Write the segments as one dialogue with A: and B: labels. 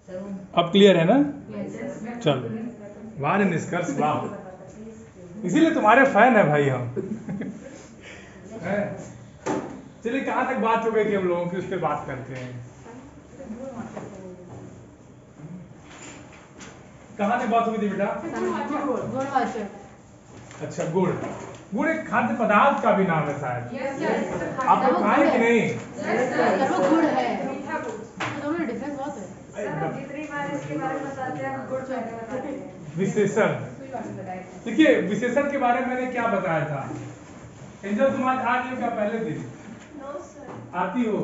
A: अब क्लियर है ना? चलो, वाह निष्कर्ष, वाह, इसीलिए तुम्हारे फैन है भाई हम। चलिए, कहाँ तक बात हो गई थी हम लोगों की, उस पर बात करते हैं। कहाँ तक बात हुई थी बेटा? अच्छा, गुड़। गुड़ एक खाद्य पदार्थ का भी नाम है शायद। आप लोग खाए कि नहीं?
B: गुड़ है, दोनों डिफरेंस बहुत है।
C: जितनी बार इसके बारे में बताते हैं, गुड़ पहले बताते हैं।
A: विशेषण, देखिए विशेषण के बारे में मैंने क्या बताया था। एंजल, तुम आज आ रही हो क्या पहले दिन? आती हो?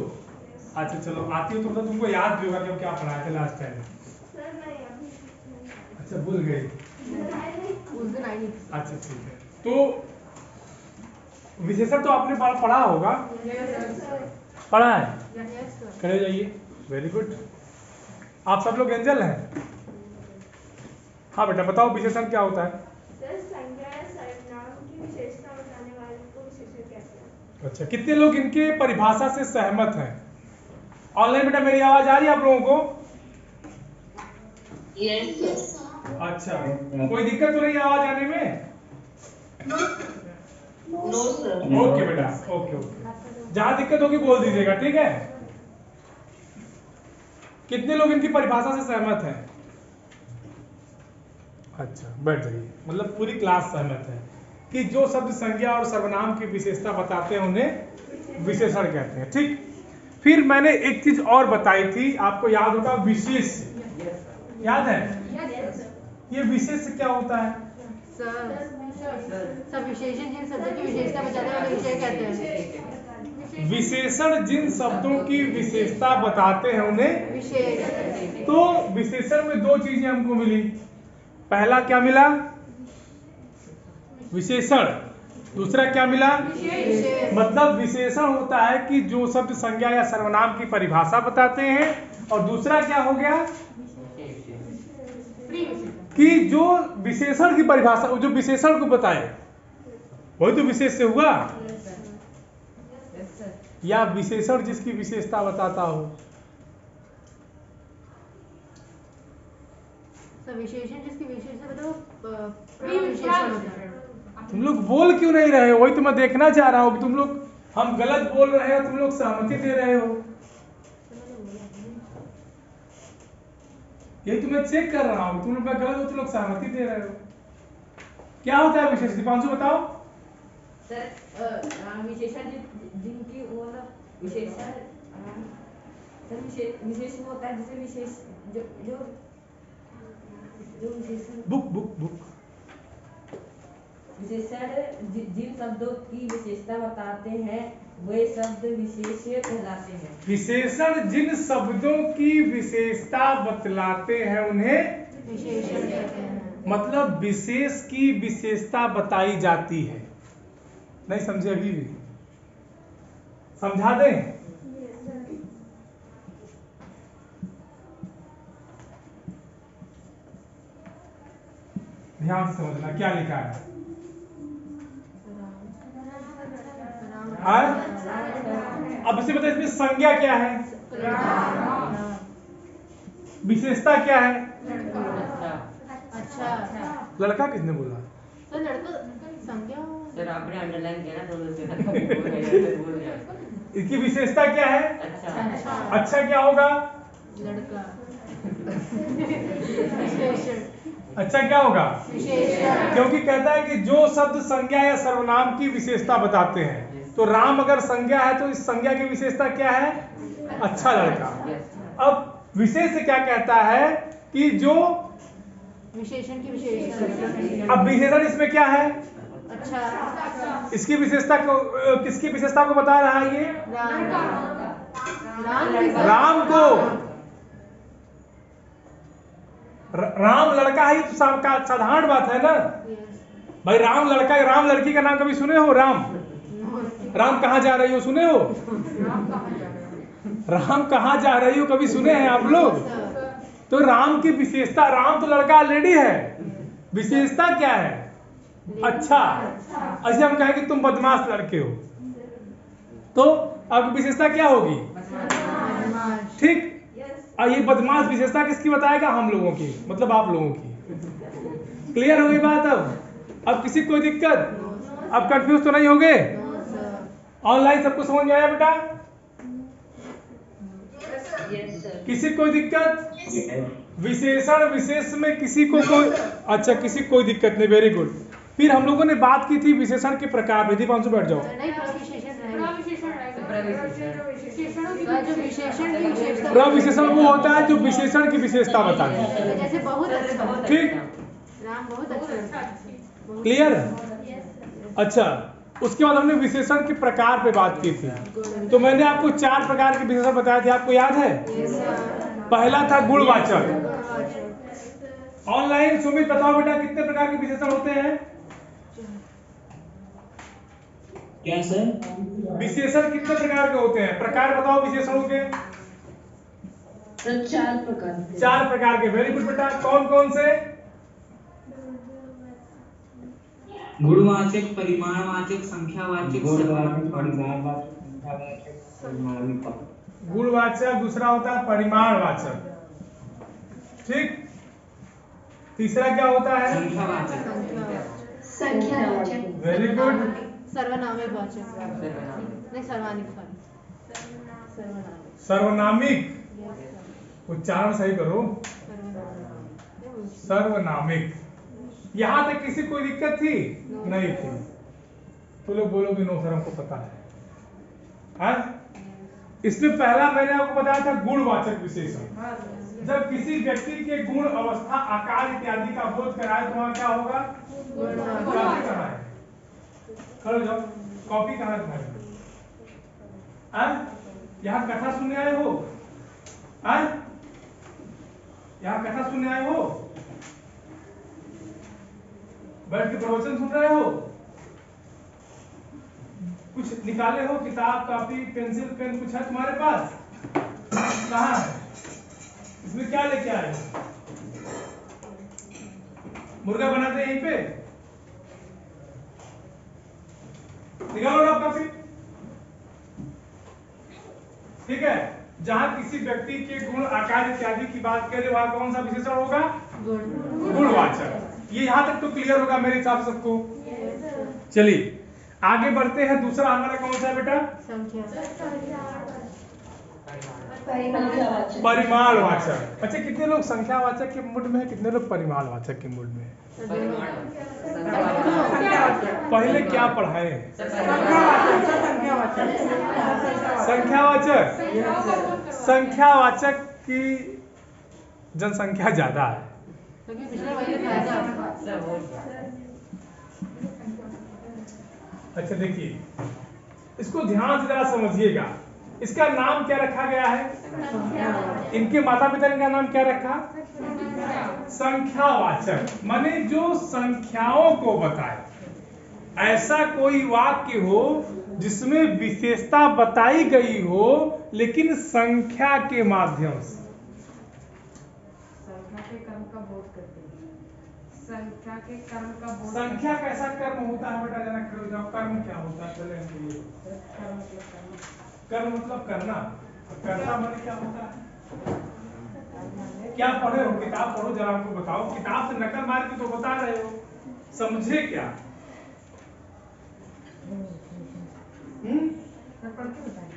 A: अच्छा चलो, आती हो तो तुमको याद भी होगा कि हम क्या पढ़ाए थे लास्ट टाइम। अच्छा, भूल गई? अच्छा ठीक है। तो विशेषण तो आपने पढ़ा होगा, पढ़ा है? करे जाइए, वेरी गुड। आप सब लोग एंजल हैं? हाँ बेटा, बताओ विशेषण क्या होता है? अच्छा, कितने लोग इनके परिभाषा से सहमत हैं? ऑनलाइन बेटा मेरी आवाज आ रही है आप लोगों को?
D: यस।
A: अच्छा, कोई दिक्कत तो नहीं आवाज आने में?
D: No sir.
A: ओके बेटा, ओके ओके, जहां दिक्कत होगी बोल दीजिएगा, ठीक है? कितने लोग इनकी परिभाषा से सहमत हैं? अच्छा, बैठ जाइए। मतलब पूरी क्लास सहमत है कि जो शब्द संज्ञा और सर्वनाम की विशेषता बताते हैं उन्हें विशेषण कहते हैं, ठीक। फिर मैंने एक चीज और बताई थी, आपको याद होगा, विशेष। याद है? ये विशेष क्या होता है?
B: सब विशेषण जिन शब्दों की विशेषता बताते हैं उन्हें विशेष कहते हैं।
A: विशेषण जिन शब्दों की विशेषता बताते हैं उन्हें
B: विशेष।
A: तो विशेषण में दो चीजें हमको मिली। पहला क्या मिला? विशेषण। दूसरा क्या मिला? मतलब विशेषण होता है कि जो शब्द संज्ञा या सर्वनाम की परिभाषा बताते हैं, और दूसरा क्या हो गया कि जो विशेषण की परिभाषा, जो विशेषण को बताए वही तो विशेष से हुआ, या विशेषण जिसकी विशेषता बताता हो।
B: विशेषण जिसकी विशेषता बताओ, विशेषण होता है।
A: तुम लोग बोल क्यों नहीं रहे हो? वही तो मैं देखना चाह रहा हूँ कि तुम लोग, हम गलत बोल रहे हो, तुम लोग सहमति दे रहे हो। यही तो मैं चेक कर रहा हूँ, तुम लोग गलत हो, तुम लोग सहमति दे रहे हो। क्या होता है विशेष? दीपांशु बताओ
E: सर। विशेषण जिनकी वो ना विशेषण विशेष होता है, जिसे विशेष जो विशेषण
A: बुक
E: विशेषण जिन शब्दों की विशेषता बताते हैं वे शब्द विशेष कहलाते हैं।
A: विशेषण जिन शब्दों की विशेषता बतलाते हैं उन्हें
B: विशेषण कहते हैं।
A: मतलब विशेष की विशेषता बताई जाती है। नहीं समझे? अभी भी समझा दें? ध्यान से समझना क्या लिखा है। अब इसे बताइए, इसमें संज्ञा क्या है, विशेषता क्या है?
B: अच्छा,
A: लड़का किसने बोला?
B: तो लड़का संज्ञा।
E: सर आपने अंडरलाइन किया ना, तो
A: इसकी विशेषता क्या है?
E: अच्छा।
A: अच्छा क्या होगा?
B: लड़का। विशेषण।
A: अच्छा क्या होगा?
B: विशेषण।
A: क्योंकि कहता है कि जो शब्द संज्ञा या सर्वनाम की विशेषता बताते हैं, तो राम अगर संज्ञा है तो इस संज्ञा की विशेषता क्या है? अच्छा लड़का। अब विशेष से क्या कहता है कि जो
B: विशेषण की विशेषता।
A: अब विशेषण इसमें क्या है?
B: अच्छा।
A: इसकी विशेषता को, किसकी विशेषता को बता रहा है ये? राम को। राम लड़का है, तो साधारण बात है ना भाई। राम लड़का, राम लड़की का नाम कभी सुने हो? राम कहाँ जा रही हो सुने हो? राम कहाँ जा रही हो कभी सुने हैं आप लोग? तो राम की विशेषता, राम तो लड़का ऑलरेडी है, विशेषता क्या है? अच्छा। ऐसे हम कहें कि तुम बदमाश लड़के हो, तो अब विशेषता क्या होगी? ठीक। और ये बदमाश विशेषता किसकी बताएगा? हम लोगों की, मतलब आप लोगों की। क्लियर हो गई बात? अब किसी को कोई दिक्कत? अब कंफ्यूज तो नहीं हो गए? ऑनलाइन सबको समझ में आया बेटा? किसी कोई दिक्कत? विशेषण विशेष में किसी को कोई, अच्छा किसी कोई दिक्कत नहीं, वेरी गुड। फिर हम लोगों ने बात की थी विशेषण के प्रकार में। दीपांशु बैठ जाओ।
B: नहीं, प्रविशेषण रहेगा।
C: विशेषणों की
B: जो विशेषण की विशेषता,
A: प्रविशेषण वो होता है जो विशेषण की विशेषता बताता है।
B: जैसे बहुत अच्छा,
A: ठीक,
B: राम बहुत अच्छा।
A: क्लियर? अच्छा, उसके बाद हमने विशेषण के प्रकार पे बात की थी। तो मैंने आपको 4 प्रकार के विशेषण बताए थे, आपको याद है? पहला था गुणवाचक। ऑनलाइन सुमित बताओ बेटा कितने प्रकार के विशेषण होते हैं?
D: क्या सर?
A: विशेषण कितने प्रकार के होते हैं? प्रकार बताओ विशेषणों के।
E: 4 प्रकार के।
A: 4 प्रकार के, वेरी गुड बेटा। कौन कौन से?
D: गुणवाचक, परिमाणवाचक, संख्यावाचक,
A: गुणवाचक, दूसरा होता है परिमाणवाचक। ठीक, तीसरा क्या होता है?
D: संख्यावाचक।
A: Very good.
B: सर्वनामिक वाचक, नहीं सर्वानिक, सर्वनामिक।
A: सर्वनामिक, उच्चारण सही करो। सर्वनामिक। यहां तक किसी कोई दिक्कत थी? नहीं थी। तो लोग बोलोगे नो सर हमको पता है। इसमें पहला मैंने आपको बताया था गुणवाचक विशेषण। जब किसी व्यक्ति के गुण, अवस्था, आकार इत्यादि का बोध कराए तो वहां क्या होगा? कॉपी कहाँ है? खड़े जाओ, कॉपी कहाँ है तुम्हारी? यहाँ कथा सुनने आए हो? यहाँ कथा सुनने आए हो? बैठ के प्रवचन सुन रहे हो? कुछ निकाले हो? किताब, कॉपी, पेंसिल, पेन कुछ है तुम्हारे पास? कहाँ है? इसमें क्या लेके आए हो? मुर्गा बनाते हैं यहीं पे? निकालो ना कॉपी। ठीक है, जहां किसी व्यक्ति के गुण, आकार इत्यादि की बात करें वहां कौन सा विशेषण होगा? गुणवाचक। ये यहां तक तो क्लियर होगा मेरे हिसाब से सबको। चलिए आगे बढ़ते हैं। दूसरा हमारा कौन सा है बेटा? परिमाणवाचक। अच्छा, कितने लोग संख्यावाचक के मूड में है, कितने लोग परिमाणवाचक के मूड में है? पहले क्या पढ़ाए? संख्यावाचक। संख्यावाचक की जनसंख्या ज्यादा है। अच्छा देखिए, इसको ध्यान से जरा समझिएगा। इसका नाम क्या रखा गया है? इनके माता पिता ने क्या नाम क्या रखा? संख्यावाचक, माने जो संख्याओं को बताए। ऐसा कोई वाक्य हो जिसमें विशेषता बताई गई हो लेकिन संख्या के माध्यम से।
C: संख्या के कर्म का बोध करते हैं। संख्या के कर्म का बोध।
A: संख्या कैसा कर्म होता है बेटा? जरा खड़े हो जाओ। कर्म क्या होता है? चले कर्म मतलब करना। करना माने क्या होता है? क्या पढ़े हो? किताब पढ़ो, जरा हमको बताओ। किताब से नकल मार के तो बता रहे हो, समझे क्या?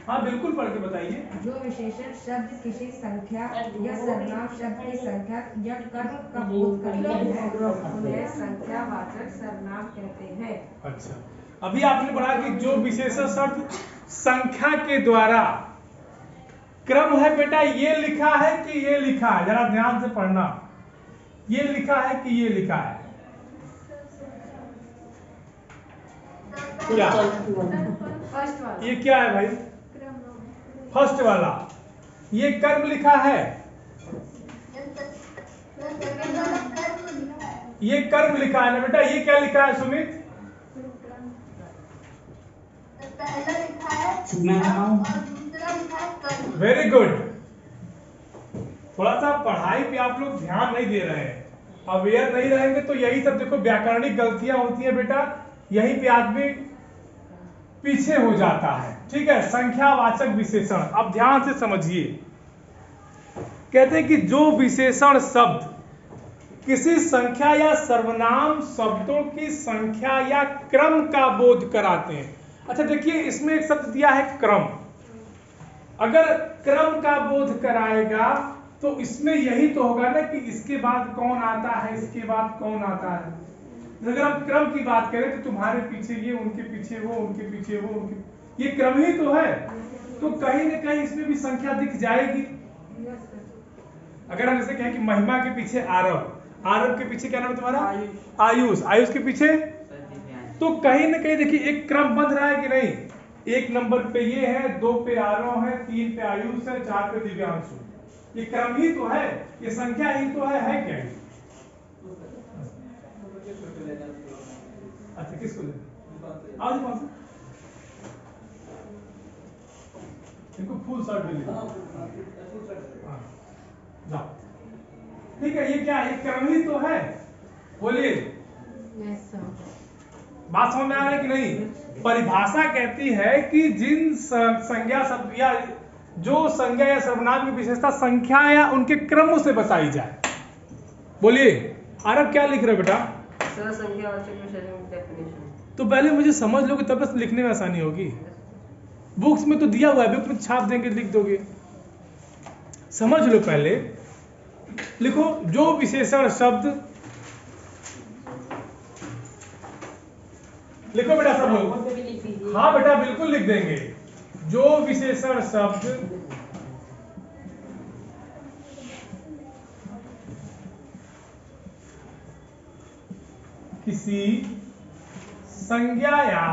A: हाँ बिल्कुल पढ़ के बताइए।
C: जो विशेषण शब्द किसी संख्या या सर्वनाम शब्द की संख्या या कर्म का बोध करते हैं उन्हें संख्यावाचक सर्वनाम कहते हैं।
A: अच्छा, अभी आपने पढ़ा कि जो विशेषण शब्द संख्या के द्वारा, क्रम है बेटा ये लिखा है कि ये लिखा है? जरा ध्यान से पढ़ना। ये लिखा है कि ये लिखा है? क्या ये क्या है भाई? फर्स्ट वाला ये कर्म लिखा है? ये कर्म लिखा है ना बेटा? ये क्या लिखा है सुमित? Very good. थोड़ा सा पढ़ाई पे आप लोग ध्यान नहीं दे रहे हैं, अवेयर नहीं रहेंगे तो यही सब देखो व्याकरणिक गलतियां होती है बेटा, यहीं पे आदमी पीछे हो जाता है। ठीक है, संख्यावाचक विशेषण अब ध्यान से समझिए। कहते हैं कि जो विशेषण शब्द किसी संख्या या सर्वनाम शब्दों की संख्या या क्रम का बोध कराते हैं। अच्छा देखिए, इसमें एक शब्द दिया है क्रम। अगर क्रम का बोध कराएगा तो इसमें यही तो होगा ना कि इसके बाद कौन आता है, इसके बाद कौन आता है। अगर हम क्रम की बात करें तो तुम्हारे पीछे ये, उनके पीछे वो, उनके पीछे वो, उनके, ये क्रम ही तो है। तो कहीं ना कहीं इसमें भी संख्या दिख जाएगी। अगर हम जैसे कहें कि महिमा के पीछे आरव, आरव के पीछे क्या नाम है तुम्हारा, आयुष, आयुष के पीछे, तो कहीं ना कहीं देखिए एक क्रम बन रहा है कि नहीं। 1 नंबर पे ये है, 2 पे आरव है, 3 पे आयुष है, 4 पे दिव्यांशु। ये क्रम ही तो है, ये संख्या ही तो है क्या ये? अच्छा किसको ले आज पास इनको फुल शर्ट ले लीजिए। जाओ, ठीक है। ये क्या है, क्रम ही तो है। बोलिए,
B: यस सर।
A: बात समझ में आ रहा है कि नहीं। परिभाषा कहती है कि जिन संज्ञा शब्द या जो संज्ञा या सर्वनाम की विशेषता संख्या या उनके क्रमों से बताई जाए। बोलिए, आरब क्या लिख रहे हो बेटा?
E: संख्यावाचक विशेषण डेफिनेशन।
A: तो पहले मुझे समझ लोगे तब बस लिखने में आसानी होगी। बुक्स में तो दिया हुआ है, बुक में छाप देंगे, लिख दोगे। समझ लो, पहले लिखो जो विशेषण शब्द, लिखो बेटा सब लोग। हाँ बेटा बिल्कुल लिख देंगे। जो विशेषण शब्द किसी संज्ञा या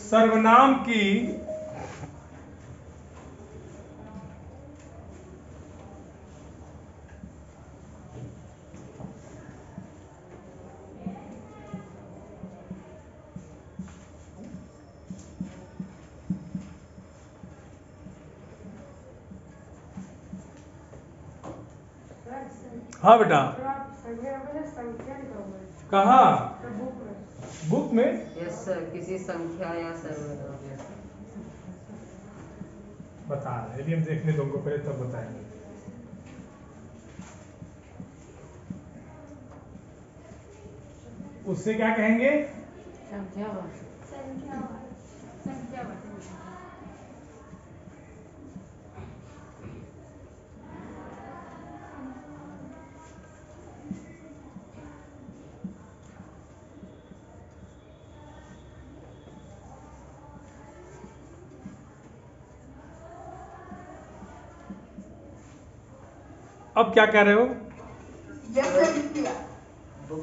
A: सर्वनाम की हाँ बेटा कहा बुक में
E: यस सर, किसी संख्या या सर्वनाम
A: बता रहे, यदि हम देखने दो उनको पहले तब बताएंगे। उससे क्या कहेंगे? अब क्या कह रहे हो?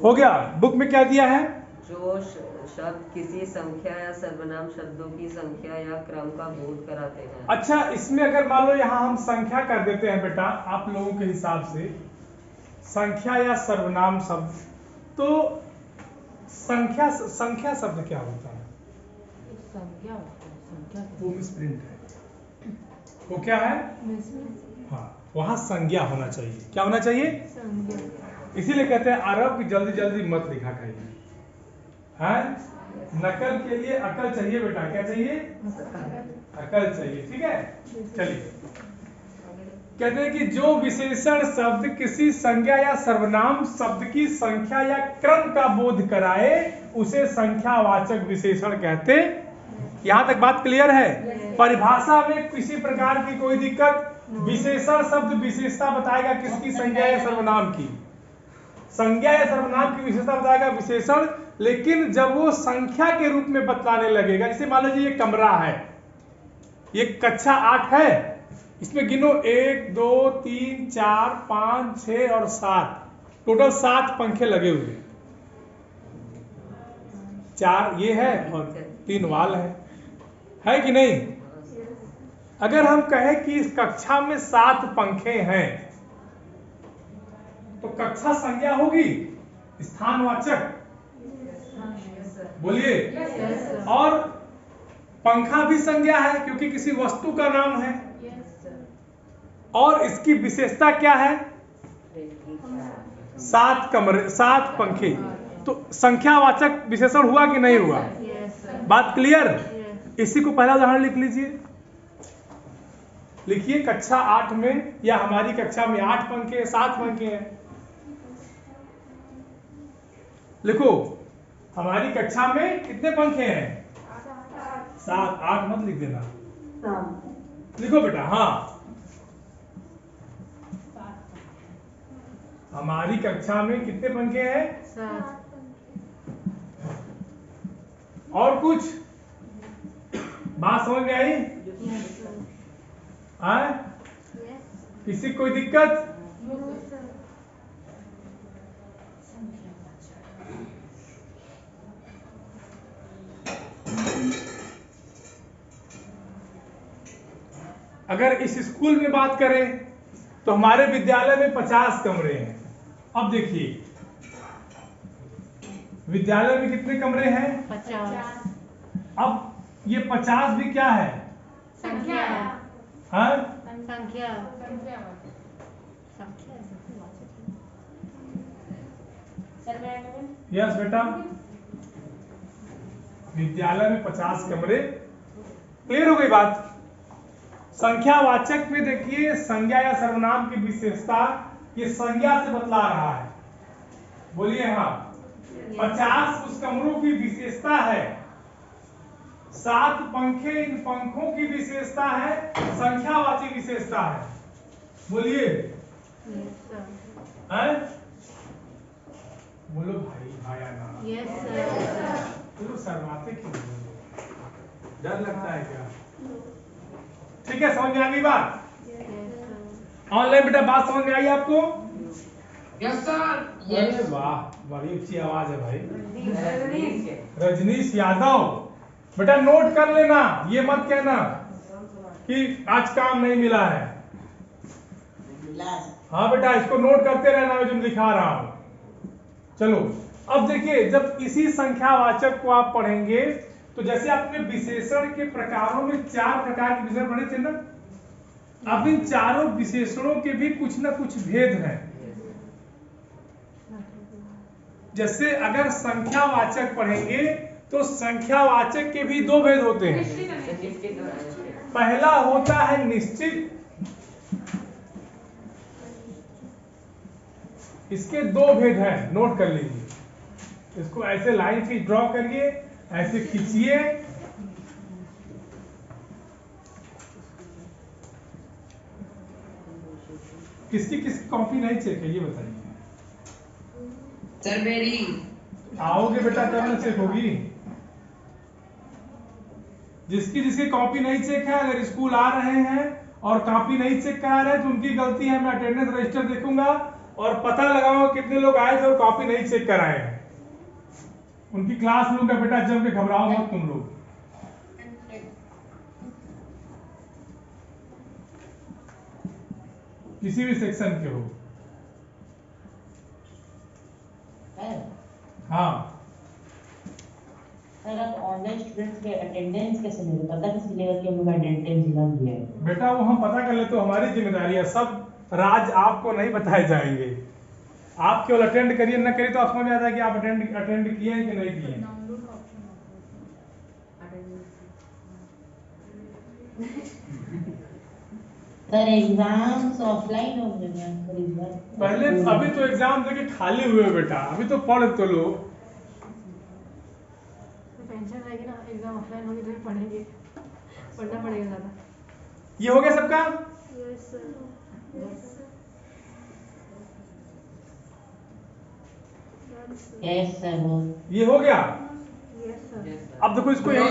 A: हो गया। बुक में क्या दिया है?
E: जो शब्द किसी संख्या या सर्वनाम शब्दों की संख्या या क्रम का बोध कराते हैं।
A: अच्छा, इसमें अगर मान लो यहाँ हम संख्या कर देते हैं बेटा, आप लोगों के हिसाब से संख्या या सर्वनाम शब्द, तो संख्या शब्द क्या होता है? वो मिसप्रिंट है। वो क्या है? हाँ, वहां संज्ञा होना चाहिए। क्या होना चाहिए? इसीलिए कहते हैं आरव की जल्दी जल्दी मत लिखा करिए। हैं? नकल के लिए अकल चाहिए बेटा। क्या चाहिए? अकल चाहिए। ठीक है, चलिए। कहते हैं कि जो विशेषण शब्द किसी संज्ञा या सर्वनाम शब्द की संख्या या क्रम का बोध कराए उसे संख्यावाचक विशेषण कहते। यहां तक बात क्लियर है? परिभाषा में किसी प्रकार की कोई दिक्कत? विशेषण शब्द विशेषता बताएगा किसकी? संज्ञा या सर्वनाम की। संज्ञा या सर्वनाम की विशेषता बताएगा विशेषण, लेकिन जब वो संख्या के रूप में बतलाने लगेगा, जैसे मान लीजिए ये कमरा है, ये कक्षा 8 है, इसमें गिनो 1 2 3 4 5 6 और 7, टोटल 7 पंखे लगे हुए, 4 ये है और 3 वाल है कि नहीं? अगर हम कहें कि इस कक्षा में 7 पंखे हैं तो कक्षा संज्ञा होगी, स्थानवाचक। बोलिए। और पंखा भी संज्ञा है क्योंकि किसी वस्तु का नाम है। और इसकी विशेषता क्या है? 7 कमरे, 7 पंखे, तो संख्यावाचक विशेषण हुआ कि नहीं हुआ? बात क्लियर? इसी को पहला उदाहरण लिख लीजिए। लिखिए कक्षा 8 में या हमारी कक्षा में 8 पंखे हैं, 7 पंखे हैं। लिखो हमारी कक्षा में कितने पंखे हैं? 7। 8 मत लिख देना, लिखो बेटा। हाँ, हमारी कक्षा में कितने पंखे हैं?
B: 7।
A: और कुछ बात समझ में आई? आए? किसी को कोई दिक्कत? अगर इस स्कूल में बात करें तो हमारे विद्यालय में 50 कमरे हैं। अब देखिए विद्यालय में कितने कमरे हैं?
B: 50।
A: अब ये 50 भी क्या है?
B: संख्या।
A: हाँ?
B: संख्या।
A: यस बेटा, विद्यालय में 50 कमरे। क्लियर हो गई बात? संख्यावाचक में देखिए संज्ञा या सर्वनाम की विशेषता ये संज्ञा से बतला रहा है। बोलिए हाँ। 50 उस कमरों की विशेषता है, 7 पंखे इन पंखों की विशेषता है, संख्यावाची विशेषता है। बोलिए हैं? बोलो भाई, भाया ना।
B: Yes sir.
A: तो शर्माते क्यों हो? डर लगता है क्या? ठीक है, समझ में आ गई बात? ऑनलाइन बेटा बात समझ में आई आपको?
D: Yes sir.
A: अरे वाह, बड़ी अच्छी आवाज है भाई। रजनीश यादव, बेटा नोट कर लेना, ये मत कहना कि आज काम नहीं मिला है। हाँ बेटा, इसको नोट करते रहना, मैं जो लिखा रहा हूं। चलो अब देखिए, जब इसी संख्यावाचक को आप पढ़ेंगे तो जैसे आपने विशेषण के प्रकारों में 4 प्रकार के विशेषण पढ़े थे ना, अब इन चारों विशेषणों के भी कुछ ना कुछ भेद हैं। जैसे अगर संख्यावाचक पढ़ेंगे तो संख्यावाचक के भी 2 भेद होते हैं। पहला होता है निश्चित, इसके 2 भेद हैं, नोट कर लीजिए। इसको ऐसे लाइन की ड्रॉ करिए, ऐसे खींचिए, किसकी किसकी कॉपी नहीं चेक है ये बताइए?
D: सर मेरी।
A: आओगे बेटा तब ना चेक होगी। जिसकी जिसकी कॉपी नहीं चेक है, अगर स्कूल आ रहे हैं और कॉपी नहीं चेक करा रहे तो उनकी गलती है। मैं अटेंडेंस रजिस्टर देखूंगा और पता लगाऊंगा कितने लोग आए थे और कॉपी नहीं चेक कराए हैं। उनकी क्लास लूंगा बेटा, जम के घबराओ मत तुम लोग। किसी भी सेक्शन के हो। हाँ
F: सर, आप ऑनलाइन स्टूडेंट्स के अटेंडेंस कैसे लेंगे? पता कैसे चलेगा कि हम लोग अटेंडेंस जिला दिया है?
A: बेटा वो हम पता कर ले तो हमारी जिम्मेदारी है, सब राज आपको नहीं बताए जाएंगे। आप केवल अटेंड करिए, ना करिए तो आप समझ में आता है कि आप अटेंड किए हैं कि नहीं किए हैं।
F: सर एग्जाम्स ऑफलाइन होंगे ना सर इस बार?
A: पहले अभी तो एग्जाम देके खाली हुए बेटा, अभी तो पढ़ तो लो।
B: टेंशन रहेगी ना, एग्जाम ऑफलाइन होगी तो भी पढ़ेंगे, पढ़ना पड़ेगा ज़्यादा।
A: ये हो गया सबका?
B: Yes sir.
F: Yes sir.
A: ये हो गया?
B: Yes sir.
A: अब देखो इसको यही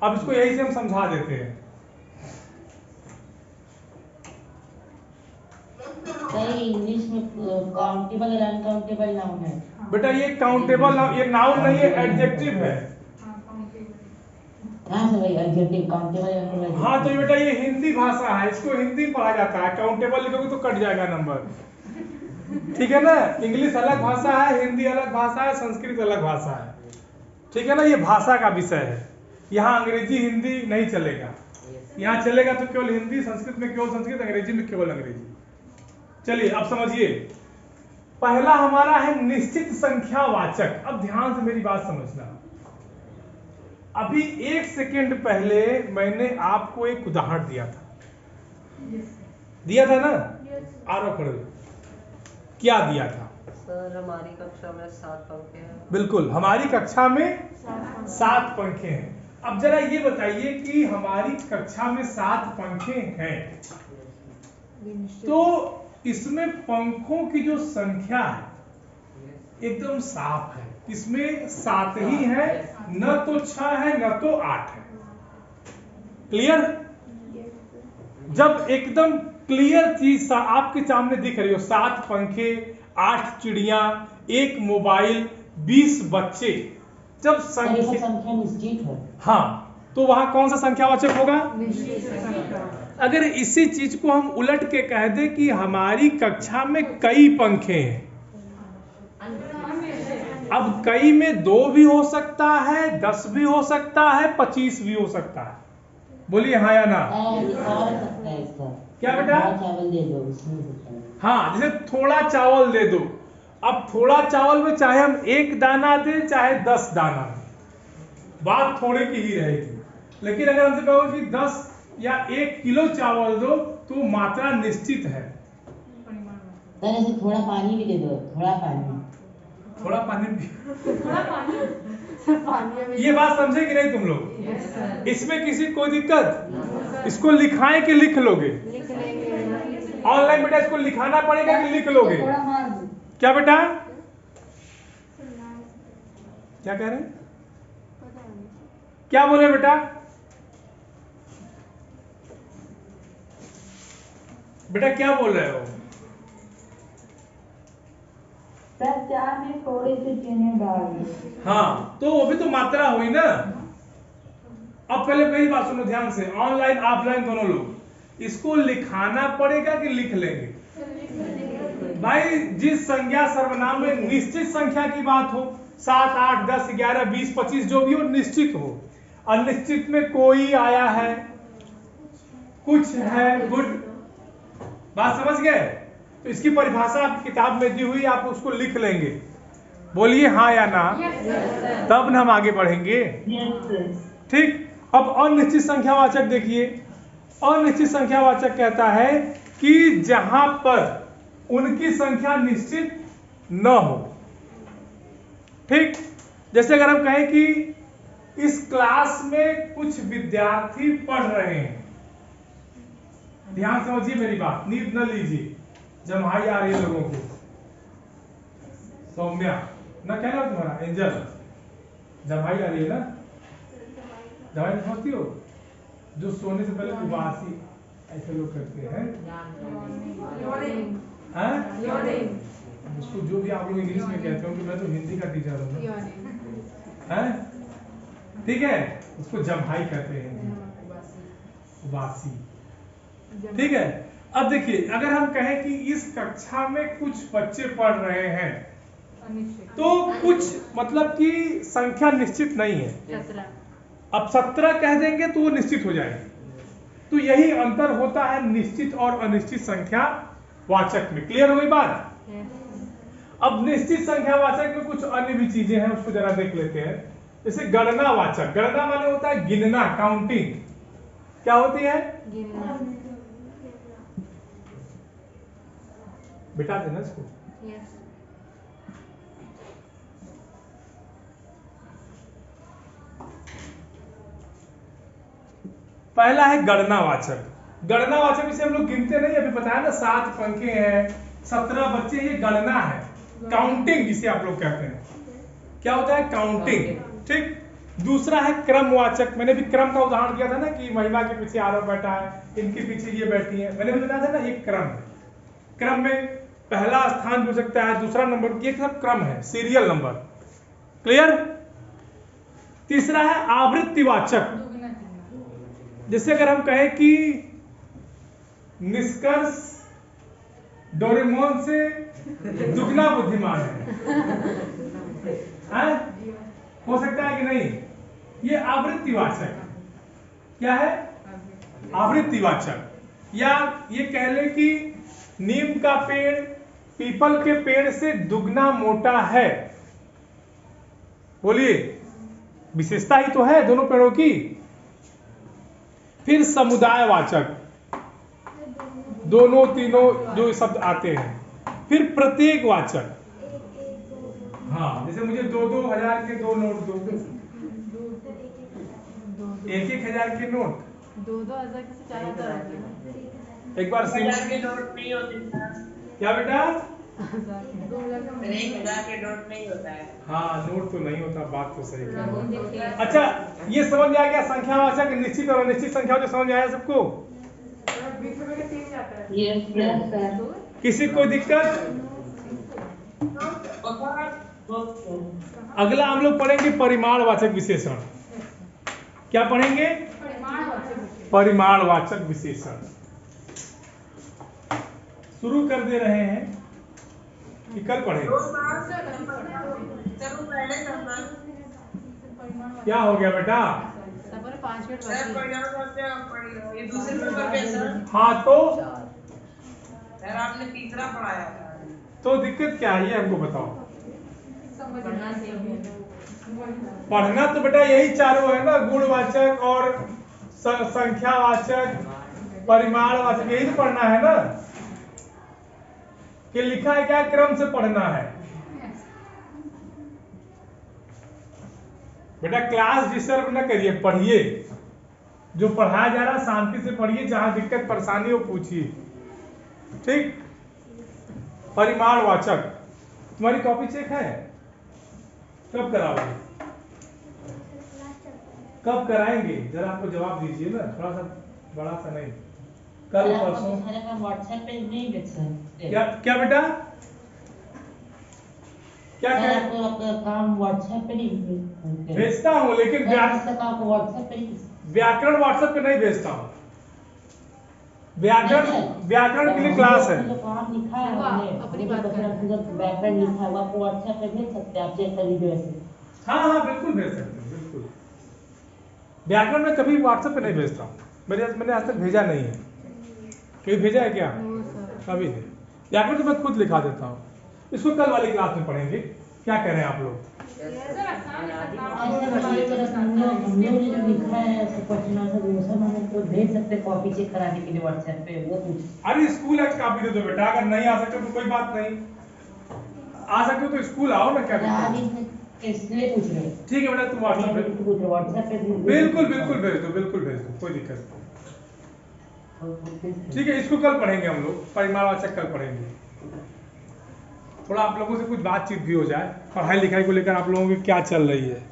A: अब इसको यही से हम समझा देते हैं।
F: सर इंग्लिश में काउंटेबल और अनकाउंटेबल नाउन है।
A: बेटा ये काउंटेबल, ये नाउन नहीं है, एडजेक्टिव है।
F: हाँ सर भाई, एडजेक्टिव काउंटेबल अनकाउंटेबल।
A: हाँ तो बेटा ये हिंदी भाषा है, इसको हिंदी में पढ़ा जाता है। काउंटेबल लिखोगे तो कट जाएगा नंबर, ठीक है ना? इंग्लिश अलग भाषा है, हिंदी अलग भाषा है, संस्कृत अलग भाषा है, ठीक है ना? ये भाषा का विषय है। यहाँ अंग्रेजी हिंदी नहीं चलेगा, यहाँ चलेगा तो केवल हिंदी, संस्कृत में केवल संस्कृत, अंग्रेजी में केवल अंग्रेजी। चलिए अब समझिए, पहला हमारा है निश्चित संख्यावाचक। अब ध्यान से मेरी बात समझना। अभी 1 सेकेंड पहले मैंने आपको एक उदाहरण दिया था। दिया था ना? आरो खड़े क्या दिया था?
E: सर हमारी कक्षा में 7 पंखे हैं।
A: बिल्कुल, हमारी कक्षा में 7 पंखे हैं। अब जरा ये बताइए कि हमारी कक्षा में 7 पंखे हैं, तो इसमें पंखों की जो संख्या है एकदम साफ है, इसमें 7 ही है, न तो 6 है न तो 8 है। क्लियर? जब एकदम क्लियर चीज आपके सामने दिख रही हो, 7 पंखे, 8 चिड़िया, 1 मोबाइल, 20 बच्चे, जब
F: सर ये सब
A: संख्या,
F: संख्या निश्चित है।
A: हाँ, तो वहां कौन सा संख्यावाचक होगा?
B: निश्चित संख्या।
A: अगर इसी चीज को हम उलट के कह दे कि हमारी कक्षा में कई पंखे हैं, अब कई में 2 भी हो सकता है, 10 भी हो सकता है, 25 भी हो सकता है। बोलिए हाँ या ना?
F: और सकता है इसका।
A: क्या बेटा?
F: थोड़ा चावल दे दो, इसमें हो सकता है।
A: हाँ, जैसे थोड़ा चावल दे दो। अब थोड़ा चावल में चाहे हम 1 दाना दें चाहे 10 दाना दें, बात थोड़े की ही रहेगी। लेकिन अगर हमसे कहो कि 10 या 1 किलो चावल दो तो मात्रा निश्चित है।
F: सर ऐसे थोड़ा पानी भी दे दो, थोड़ा पानी।
A: थोड़ा पानी भी,
B: पानी में
A: ये बात समझे कि नहीं तुम लोग? इसमें किसी को कोई दिक्कत? इसको लिखाएं कि लिख लोगे?
B: लिख लेंगे।
A: ऑनलाइन बेटा इसको लिखाना पड़ेगा कि लिख लोगे? क्या बेटा? क्या कह रहे हैं? क्या बोले बेटा? बेटा क्या बोल रहे हो?
C: सर चाय में थोड़ी सी चीनी डाल दो।
A: हाँ, तो वो भी तो मात्रा हुई ना। अब पहले मेरी बात सुनो ध्यान से, ऑनलाइन ऑफलाइन दोनों लोग, इसको लिखाना पड़ेगा कि लिख लेंगे? भाई जिस संज्ञा सर्वनाम में निश्चित संख्या की बात हो, 7, 8, 10, 11, 20, 25 जो भी हो, निश्चित हो। अनिश्चित में कोई आया है, कुछ है, गुड, बात समझ गए? तो इसकी परिभाषा आपकी किताब में दी हुई, आप उसको लिख लेंगे। बोलिए हाँ या ना? तब न हम आगे बढ़ेंगे। ठीक। अब अनिश्चित संख्यावाचक देखिए, अनिश्चित संख्यावाचक कहता है कि जहां पर उनकी संख्या निश्चित न हो। ठीक, जैसे अगर हम कहें कि इस क्लास में कुछ विद्यार्थी पढ़ रहे हैं, ध्यान समझिए मेरी बात, नींद न लीजिए, जम्हाई आ रही है लोगों को। सौम्या ना, क्या नाम तुम्हारा? एंजल, जम्हाई आ रही है ना? जम्हाई समझती हो? जो सोने से पहले उबासी ऐसे लोग करते हैं, उसको जो भी आप लोग इंग्लिश में कहते हो, कि मैं तो हिंदी का टीचर हूँ, ठीक है, उसको जम्हाई कहते हैं, उबासी। ठीक है। अब देखिए, अगर हम कहें कि इस कक्षा में कुछ बच्चे पढ़ रहे हैं, तो कुछ मतलब कि संख्या निश्चित नहीं है। अब 17 कह देंगे तो वो निश्चित हो जाएगी। तो यही अंतर होता है निश्चित और अनिश्चित संख्या वाचक में। क्लियर हुई बात? अब निश्चित संख्या वाचक में कुछ अन्य भी चीजें हैं, उसको जरा देख लेते हैं। जैसे गणना वाचक, गणना माने होता है गिनना, काउंटिंग। क्या होती है? बिठा देना इसको। पहला है गणनावाचक। गणनावाचक इसे हम लोग गिनते नहीं, अभी बताया ना, 7 पंखे हैं, 17 बच्चे, ये गणना है, काउंटिंग जिसे आप लोग कहते हैं। क्या होता है? काउंटिंग। ठीक। दूसरा है क्रमवाचक। मैंने भी क्रम का उदाहरण दिया था ना, कि महिमा के पीछे आरव बैठा है, इनके पीछे ये बैठी है, मैंने भी बताया था ना, एक क्रम है। क्रम में पहला स्थान हो सकता है, दूसरा नंबर, ये सब क्रम है, सीरियल नंबर। क्लियर? तीसरा है आवृत्तिवाचक। जैसे अगर हम कहें कि निष्कर्ष डोरेमोन से दुगना बुद्धिमान है? हो सकता है कि नहीं? ये आवृत्तिवाचक। क्या है? आवृत्तिवाचक। या ये कह ले कि नीम का पेड़ पीपल के पेड़ से दुगना मोटा है। बोलिए, विशेषता ही तो है दोनों पेड़ों की। फिर समुदायवाचक। दोनों तीनों जो शब्द आते हैं। फिर प्रत्येक वाचक, हाँ जैसे मुझे 2-2 हजार के 2 नोट दो, 1-1 हजार के नोट,
B: 2-2 हजार के 4,000 आते हैं।
A: एक बार सिंह
F: के नोट नहीं होते सर।
A: क्या बेटा?
B: 2,000 का
F: 1,000 के नोट नहीं होता है।
A: हाँ नोट तो नहीं होता, बात तो सही है। अच्छा ये समझ में आ गया संख्यावाचक निश्चित और अनिश्चित संख्यावाचक समझ में आया सबको?
F: Yes sir.
A: किसी को दिक्कत? अगला हम लोग पढ़ेंगे परिमाणवाचक विशेषण। क्या पढ़ेंगे? परिमाणवाचक विशेषण। शुरू कर दे रहे हैं कि कल पढ़ेंगे? क्या हो गया बेटा?
B: 5 मिनट
A: हाँ तो
F: सर आपने तीसरा पढ़ाया था।
A: तो दिक्कत क्या है ये हमको बताओ।
C: पढ़ना चाहिए।
A: पढ़ना तो बेटा यही चारों है ना, गुणवाचक और संख्यावाचक, परिमाणवाचक, यही तो पढ़ना है ना। कि लिखा है क्या क्रम से पढ़ना है बेटा। क्लास डिस्टर्ब न करिए, पढ़िए। जो पढ़ाया जा रहा है शांति से पढ़िए, जहां दिक्कत परेशानी हो पूछिए, ठीक। परिमाणवाचक, तुम्हारी कॉपी चेक है? कब कराओगे? कब कराएंगे? जरा आपको जवाब दीजिए ना, थोड़ा सा बड़ा सा नहीं। कल परसों?
F: व्हाट्सएप पे नहीं भेज सकते।
A: क्या बेटा? क्या
F: सर
A: करें?
F: आपको आपका काम व्हाट्सएप पे नहीं
A: भेजता हूँ, लेकिन
F: आपको व्हाट्सएप पे
A: व्याकरण व्हाट्सएप पे नहीं भेजता हूँ। व्याकरण के लिए क्लास है।
F: जो काम लिखा है हमने व्याकरण लिखा है वो आपको व्हाट्सएप पे भेज सकते हैं, आप चेक कर लीजिए वैसे।
A: हाँ बिल्कुल भेज सकते हैं, बिल्कुल। व्याकरण में कभी व्हाट्सएप पे नहीं भेजता हूँ, मैंने आज तक भेजा नहीं है। कभी भेजा है क्या? कभी नहीं। व्याकरण तो मैं खुद लिखा देता हूँ। इसको कल वाली क्लास में पढ़ेंगे। क्या कह रहे हैं आप लोग?
F: हमने जो लिखा है क्वेश्चन आंसर वो सब हम तो भेज सकते हैं कॉपी चेक कराने के लिए व्हाट्सएप पे, वो कुछ।
A: अरे स्कूल एक कॉपी दे दो बेटा, अगर नहीं आ सकते तो कोई बात नहीं, आ सकते हो तो स्कूल आओ ना। क्या
F: इसलिए पूछ रहे हैं।
A: ठीक है बेटा, तुम
F: व्हाट्सएप पे
A: बिल्कुल भेज दो, बिल्कुल भेज दो, कोई दिक्कत नहीं। ठीक है, इसको कल पढ़ेंगे हम लोग, परिमाणवाचक कल पढ़ेंगे। थोड़ा आप लोगों से कुछ बातचीत भी हो जाए, पढ़ाई लिखाई को लेकर आप लोगों की क्या चल रही है।